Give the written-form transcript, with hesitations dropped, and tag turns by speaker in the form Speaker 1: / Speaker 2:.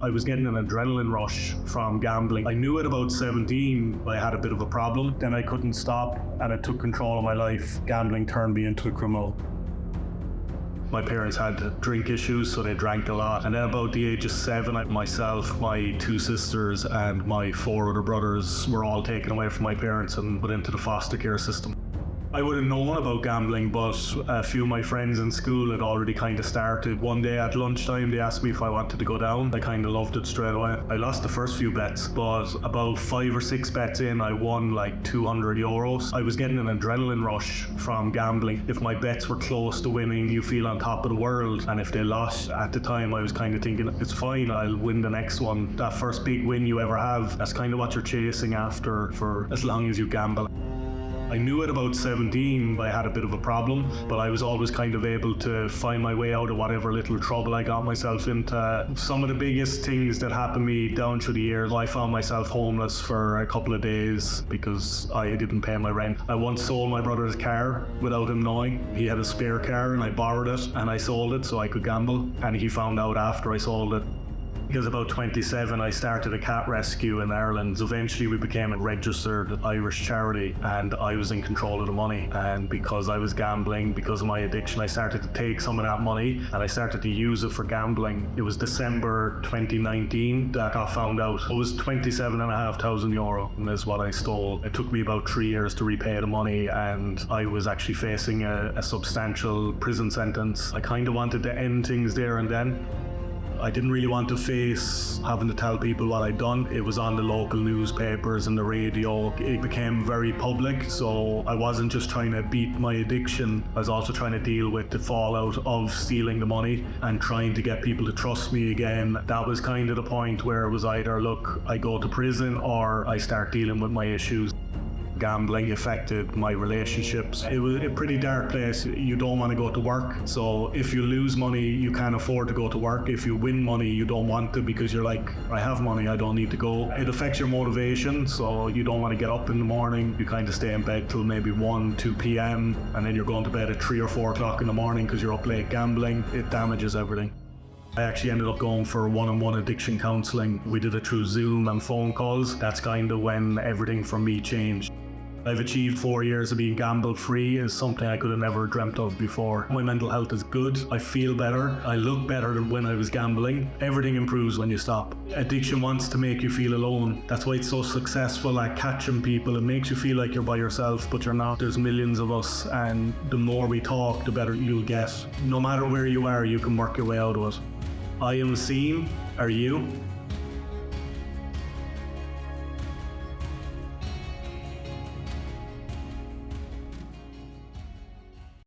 Speaker 1: I was getting an adrenaline rush from gambling. I knew at about 17 I had a bit of a problem. Then I couldn't stop and it took control of my life. Gambling turned me into a criminal. My parents had drink issues, so they drank a lot. And then about the age of 7, myself, my 2 sisters and my 4 other brothers were all taken away from my parents and put into the foster care system. I would have known about gambling, but a few of my friends in school had already kind of started. One day at lunchtime, they asked me if I wanted to go down. I kind of loved it straight away. I lost the first few bets, but about 5 or 6 bets in, I won like €200. I was getting an adrenaline rush from gambling. If my bets were close to winning, you feel on top of the world. And if they lost at the time, I was kind of thinking, it's fine, I'll win the next one. That first big win you ever have, that's kind of what you're chasing after for as long as you gamble. I knew at about 17 I had a bit of a problem, but I was always kind of able to find my way out of whatever little trouble I got myself into. Some of the biggest things that happened to me down through the years, I found myself homeless for a couple of days because I didn't pay my rent. I once sold my brother's car without him knowing. He had a spare car and I borrowed it and I sold it so I could gamble, and he found out after I sold it. Because about 27, I started a cat rescue in Ireland. Eventually we became a registered Irish charity and I was in control of the money. And because I was gambling, because of my addiction, I started to take some of that money and I started to use it for gambling. It was December 2019 that I found out. It was €27,500 and that's what I stole. It took me about 3 years to repay the money and I was actually facing a substantial prison sentence. I kind of wanted to end things there and then. I didn't really want to face having to tell people what I'd done. It was on the local newspapers and the radio. It became very public, so I wasn't just trying to beat my addiction. I was also trying to deal with the fallout of stealing the money and trying to get people to trust me again. That was kind of the point where it was either, look, I go to prison or I start dealing with my issues. Gambling affected my relationships. It was a pretty dark place. You don't want to go to work. So if you lose money, you can't afford to go to work. If you win money, you don't want to because you're like, I have money, I don't need to go. It affects your motivation. So you don't want to get up in the morning. You kind of stay in bed till maybe 1, 2 p.m. and then you're going to bed at 3 or 4 o'clock in the morning because you're up late gambling. It damages everything. I actually ended up going for one-on-one addiction counselling. We did it through Zoom and phone calls. That's kind of when everything for me changed. I've achieved 4 years of being gamble-free is something I could have never dreamt of before. My mental health is good. I feel better. I look better than when I was gambling. Everything improves when you stop. Addiction wants to make you feel alone. That's why it's so successful at catching people. It makes you feel like you're by yourself, but you're not. There's millions of us, and the more we talk, the better you'll get. No matter where you are, you can work your way out of it. I am seen. Are you?